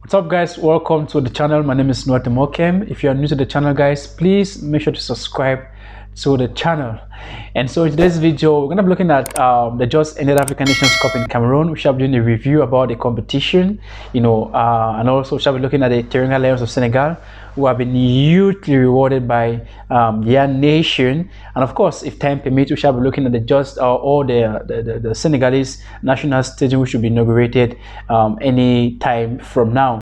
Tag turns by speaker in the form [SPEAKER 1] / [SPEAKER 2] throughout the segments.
[SPEAKER 1] What's up, guys? Welcome to the channel. My name is Mokem. If you are new to the channel, guys, please make sure to subscribe to the channel. And so in today's video, we're going to be looking at the just ended African Nations Cup in Cameroon. We shall be doing a review about the competition, and also we shall be looking at the Teranga Lions of Senegal, who have been hugely rewarded by their nation. And of course, if time permits, we shall be looking at the Senegalese national stadium, which should be inaugurated any time from now.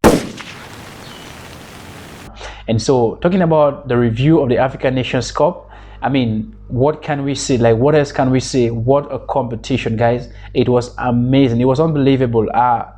[SPEAKER 1] And so, talking about the review of the African Nations Cup, I mean, what can we say? Like, what else can we say? What a competition, guys! It was amazing. It was unbelievable.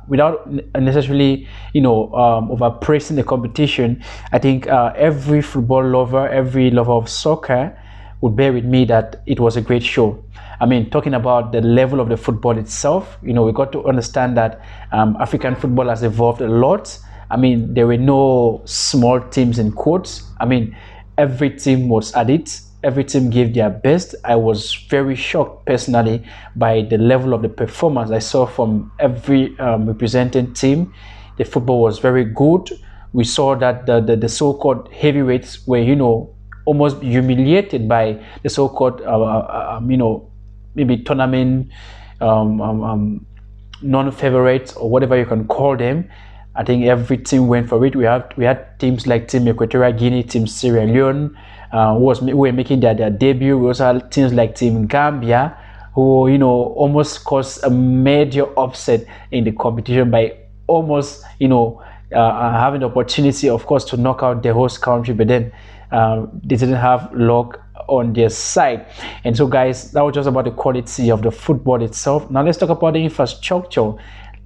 [SPEAKER 1] Without necessarily, overpraising the competition, I think every football lover, every lover of soccer, would bear with me that it was a great show. I mean, talking about the level of the football itself, we got to understand that African football has evolved a lot. I mean, there were no small teams in quotes. I mean, every team was at it. Every team gave their best. I was very shocked personally by the level of the performance I saw from every representing team. The football was very good. We saw that the so-called heavyweights were, almost humiliated by the so-called, maybe tournament non-favorites or whatever you can call them. I think every team went for it. We had teams like Team Equatorial Guinea, Team Sierra Leone, who were making their debut. We also had teams like Team Gambia, who almost caused a major upset in the competition by almost having the opportunity, of course, to knock out the host country, but then they didn't have luck on their side. And so, guys, that was just about the quality of the football itself. Now let's talk about the infrastructure.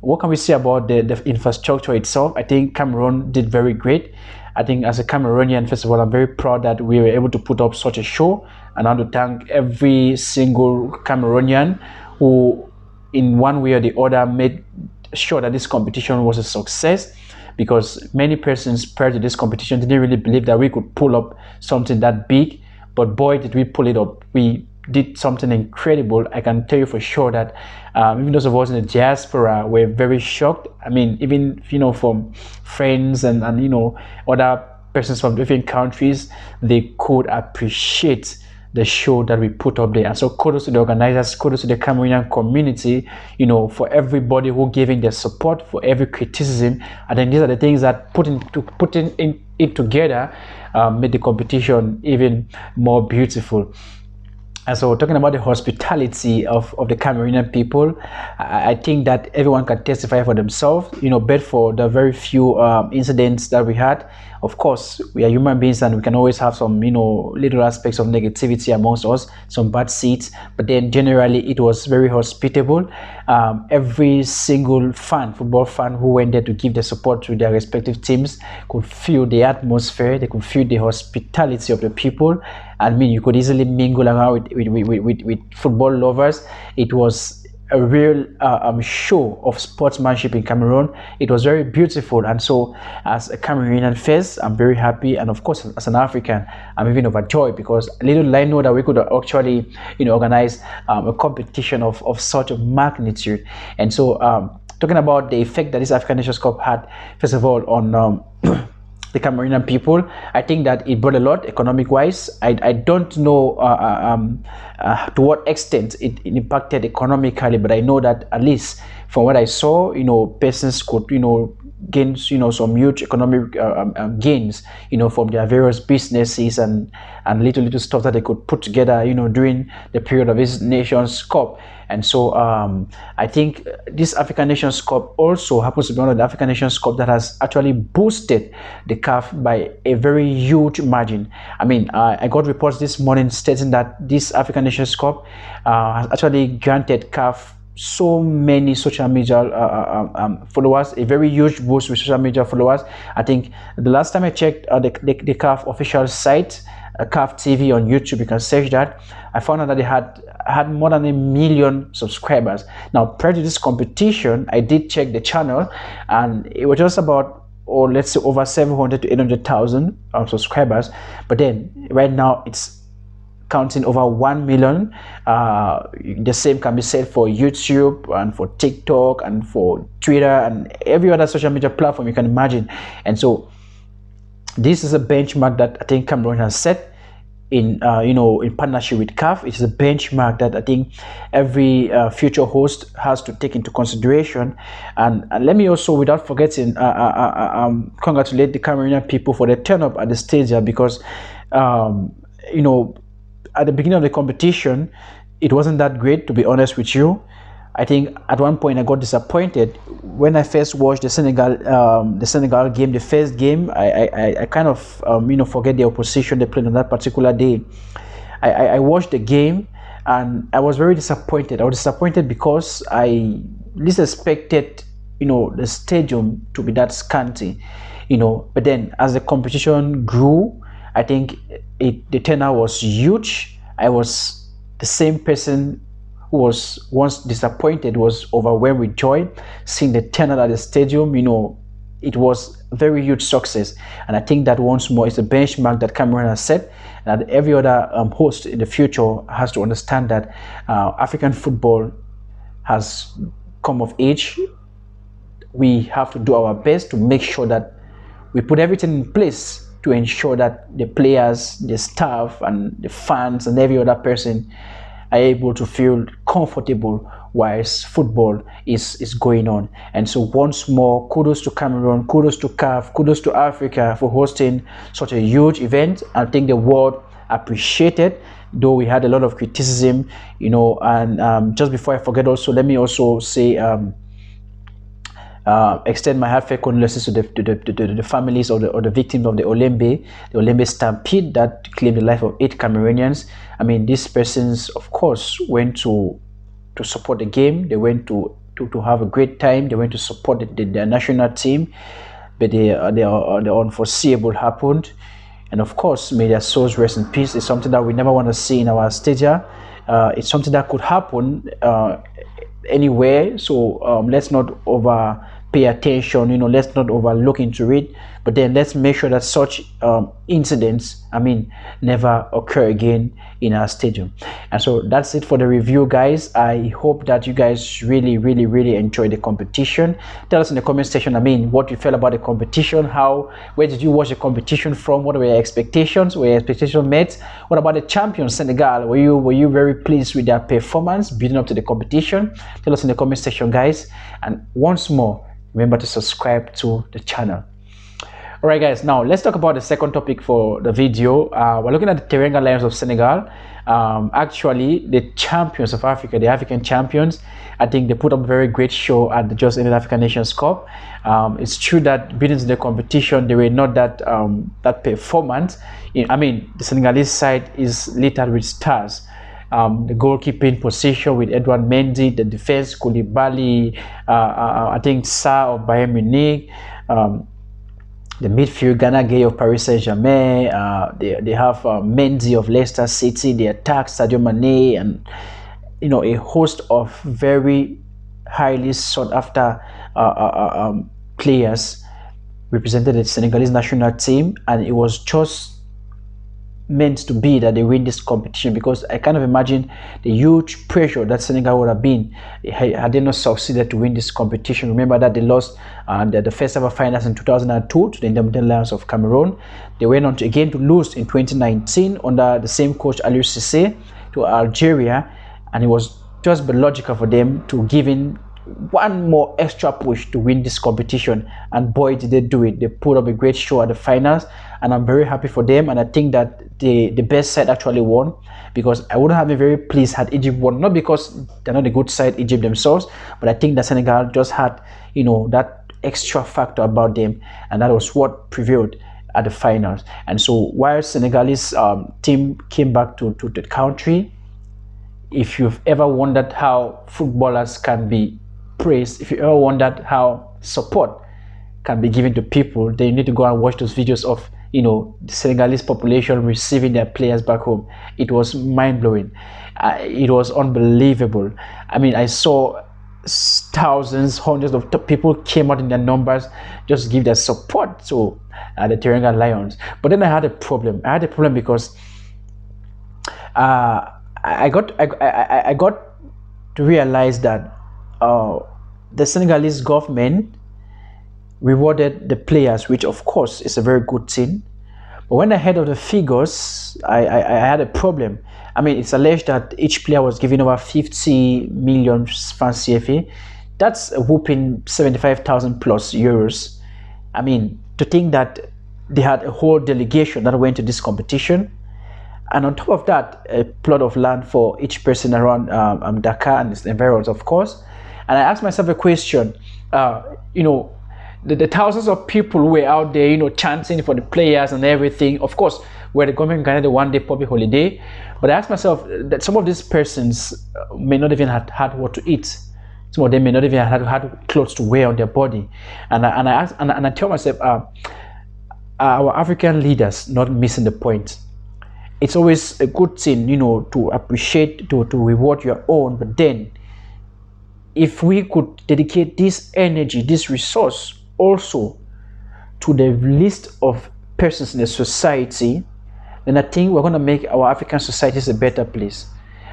[SPEAKER 1] What can we say about the infrastructure itself? I think Cameroon did very great. I think as a Cameroonian, first of all, I'm very proud that we were able to put up such a show. And I want to thank every single Cameroonian who, in one way or the other, made sure that this competition was a success, because many persons prior to this competition didn't really believe that we could pull up something that big. But boy, did we pull it up. We did something incredible. I can tell you for sure that even those of us in the diaspora were very shocked. I mean, even from friends and other persons from different countries, they could appreciate the show that we put up there. And so kudos to the organizers, kudos to the Cameroonian community, for everybody who giving their support, for every criticism. And then these are the things that putting it together made the competition even more beautiful. And so, talking about the hospitality of the Cameroonian people, I think that everyone can testify for themselves, but for the very few incidents that we had. Of course, we are human beings and we can always have some, little aspects of negativity amongst us, some bad seats, but then generally it was very hospitable. Every single football fan who went there to give their support to their respective teams could feel the atmosphere, they could feel the hospitality of the people. I mean, you could easily mingle around with football lovers. It was a real show of sportsmanship in Cameroon. It was very beautiful, and so as a Cameroonian face, I'm very happy, and of course as an African, I'm even overjoyed, because little did I know that we could actually organize a competition of such a magnitude. And so talking about the effect that this African Nations Cup had, first of all, on the Cameroonian people, I think that it brought a lot economic wise. I don't know to what extent it impacted economically, but I know that at least from what I saw, persons could gain some huge economic gains from their various businesses and little stuff that they could put together during the period of this Nations Cup. And so I think this African Nations Cup also happens to be one of the African Nations Cup that has actually boosted the CAF by a very huge margin. I mean, I got reports this morning stating that this African Nations Cup has actually granted CAF so many social media followers, a very huge boost with social media followers. I think the last time I checked the CAF official site, CAF TV on YouTube, you can search that, I found out that they had more than 1 million subscribers. Now, prior to this competition, I did check the channel, and it was just about, or let's say, over 700 to 800,000 subscribers. But then right now it's counting over 1 million. The same can be said for YouTube and for TikTok and for Twitter and every other social media platform you can imagine. And so this is a benchmark that I think Cameroon has set in in partnership with CAF. It's a benchmark that I think every future host has to take into consideration. And let me also, without forgetting, congratulate the Cameroonian people for their turn up at the stadium, because at the beginning of the competition, it wasn't that great, to be honest with you. I think at one point I got disappointed when I first watched the Senegal game, the first game. I kind of forget the opposition they played on that particular day. I watched the game and I was very disappointed. I was disappointed because I least expected the stadium to be that scanty, But then as the competition grew, I think the turnout was huge. I was the same person who was once disappointed, was overwhelmed with joy seeing the turnout at the stadium. It was a very huge success, and I think that once more is a benchmark that Cameroon has set, and that every other host in the future has to understand that African football has come of age. We have to do our best to make sure that we put everything in place to ensure that the players, the staff, and the fans, and every other person are able to feel comfortable whilst football is going on. And so once more, kudos to Cameroon, kudos to CAF, kudos to Africa for hosting such a huge event. I think the world appreciated, though we had a lot of criticism, and just before I forget, also let me also say extend my heartfelt condolences to the families or the victims of the Olembe stampede that claimed the life of 8 Cameroonians. I mean, these persons, of course, went to support the game. They went to have a great time. They went to support their national team, but the unforeseeable happened. And of course, may their souls rest in peace. It's something that we never want to see in our stadium. It's something that could happen anywhere. So let's not pay attention, let's not overlook into it, but then let's make sure that such incidents, never occur again in our stadium. And so that's it for the review, guys. I hope that you guys really enjoyed the competition. Tell us in the comment section, what you felt about the competition. Where did you watch the competition from? What were your expectations? Were your expectations met? What about the champions, Senegal? Were you very pleased with their performance building up to the competition? Tell us in the comment section, guys. And once more, remember to subscribe to the channel. All right, guys, now let's talk about the second topic for the video. We're looking at the Teranga Lions of Senegal. Actually, the champions of Africa, the African champions, I think they put up a very great show at the just ended African Nations Cup. It's true that beating in the competition, they were not that performant. The Senegalese side is littered with stars. The goalkeeping position with Edouard Mendy, the defense, Koulibaly, I think Sarr of Bayern Munich, the midfield, Gana Gueye of Paris Saint-Germain, they have Mendy of Leicester City, the attack, Sadio Mane, and a host of very highly sought after players represented the Senegalese national team, and it was just meant to be that they win this competition, because I kind of imagine the huge pressure that Senegal would have been had they not succeeded to win this competition. Remember that they lost the first ever finals in 2002 to the Diamniadio Lions of Cameroon. They went on again to lose in 2019 under the same coach Aliou Cissé to Algeria, and it was just logical for them to give in one more extra push to win this competition, and boy did they do it. They put up a great show at the finals, and I'm very happy for them. And I think that the best side actually won, because I wouldn't have been very pleased had Egypt won, not because they're not a good side, Egypt themselves, but I think that Senegal just had that extra factor about them, and that was what prevailed at the finals. And so while Senegalese team came back to the country, if you've ever wondered how footballers can be praised, if you ever wondered how support can be given to people, then you need to go and watch those videos of the Senegalese population receiving their players back home. It was mind-blowing. It was unbelievable. I saw thousands, hundreds of people came out in their numbers just to give their support to the Teranga Lions. But then I had a problem. Because I got to realize that the Senegalese government rewarded the players, which of course is a very good thing. But when I heard of the figures, I had a problem. I mean, it's alleged that each player was given over 50 million francs CFA. That's a whooping 75,000 plus euros. I mean, to think that they had a whole delegation that went to this competition, and on top of that, a plot of land for each person around Dakar and its environs, of course. And I asked myself a question, you know, the thousands of people who were out there, you know, chanting for the players and everything. Of course, where the government granted a one-day public holiday, but I asked myself that some of these persons may not even have had what to eat. Some of them may not even have had clothes to wear on their body. And I tell myself, our African leaders not missing the point. It's always a good thing, you know, to appreciate, to reward your own, but then if we could dedicate this energy, this resource also to the list of persons in the society, then I think we're going to make our African societies a better place.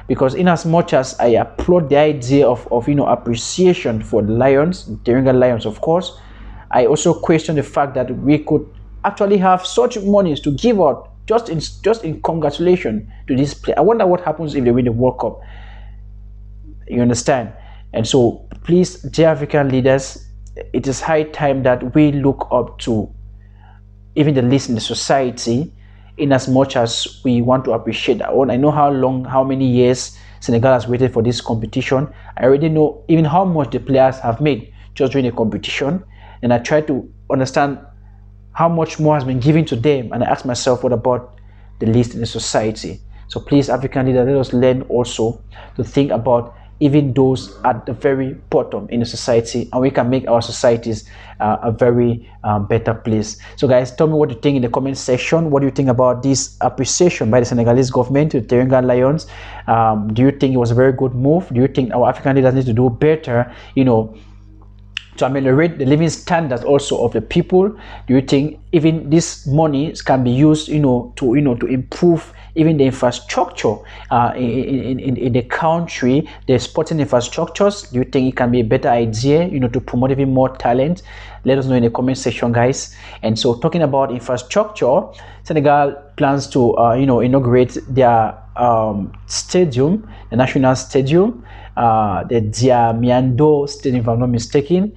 [SPEAKER 1] Because in as much as I applaud the idea of you know, appreciation for the lions, Teranga lions, of course, I also question the fact that we could actually have such monies to give out just in congratulation to this player. I wonder what happens if they win the World Cup. You understand? And so please, dear African leaders, it is high time that we look up to even the least in the society, in as much as we want to appreciate our own. I know how many years Senegal has waited for this competition. I already know even how much the players have made just during the competition, and I try to understand how much more has been given to them, and I ask myself, what about the least in the society? So please, African leaders, let us learn also to think about even those at the very bottom in the society, and we can make our societies a very better place. So guys, tell me what you think in the comment section. What do you think about this appreciation by the Senegalese government to the Teranga Lions? Do you think it was a very good move? Do you think our African leaders need to do better, you know, to ameliorate the living standards also of the people? Do you think even this money can be used, you know, to improve even the infrastructure in the country, the sporting infrastructures? Do you think it can be a better idea, you know, to promote even more talent? Let us know in the comment section, guys. And so, talking about infrastructure, Senegal plans to you know, inaugurate their stadium, the national stadium, the Diamniadio Stadium, if I'm not mistaken,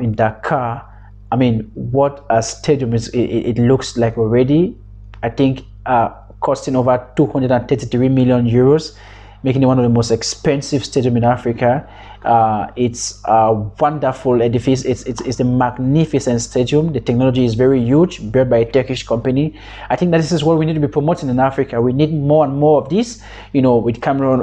[SPEAKER 1] in Dakar. I mean, what a stadium is! It looks like already. I think costing over 233 million euros, making it one of the most expensive stadiums in Africa. It's a wonderful edifice. It's a magnificent stadium. The technology is very huge, built by a Turkish company. I think that this is what we need to be promoting in Africa. We need more and more of this, you know, with Cameroon,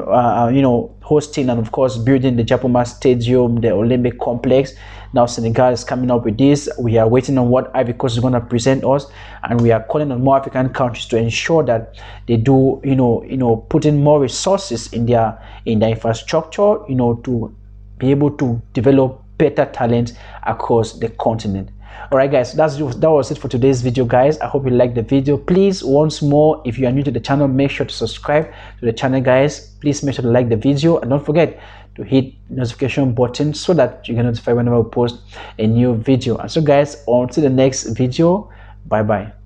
[SPEAKER 1] you know, hosting and of course building the Japoma Stadium, the Olympic complex. Now Senegal is coming up with this. We are waiting on what Ivory Coast is going to present us, and we are calling on more African countries to ensure that they do, you know, put in more resources in their infrastructure, you know, to be able to develop better talent across the continent. All right, guys, that was it for today's video, guys. I hope you liked the video. Please, once more, if you are new to the channel, make sure to subscribe to the channel, guys. Please make sure to like the video, and don't forget to hit the notification button so that you get notified whenever we post a new video. And so guys, on to the next video. Bye bye.